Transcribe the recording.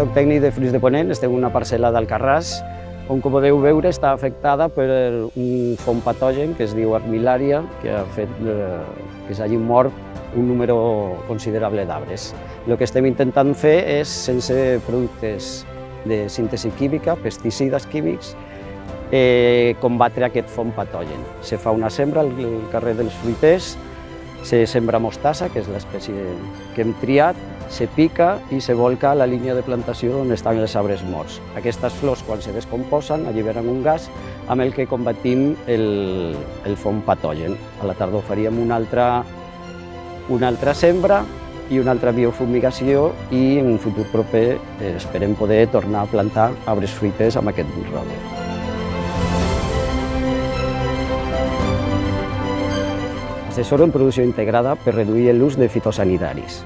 soc tècnic de fruits de ponent, estem en una parcel·la d'Alcarràs, on, com podeu veure, està afectada per un fong patogen que es diu Armillaria, que ha fet que s'hagi mort un número considerable d'arbres. El que estem intentant fer és, sense productes de síntesi química, pesticides químics, combatre aquest fong patogen. Se fa una sembra al carrer dels fruiters, se sembra mostassa, que és l'espècie que hem triat, se pica i se volca a la línia de plantació on estan els arbres morts. Aquestes flors, quan se descomposen, alliberen un gas amb el que combatim el fong patogen. A la tardor faríem una altra sembra i una altra biofumigació i en un futur proper esperem poder tornar a plantar arbres fruiters amb aquest rode. Assessoro en producció integrada per reduir l'ús de fitosanitaris.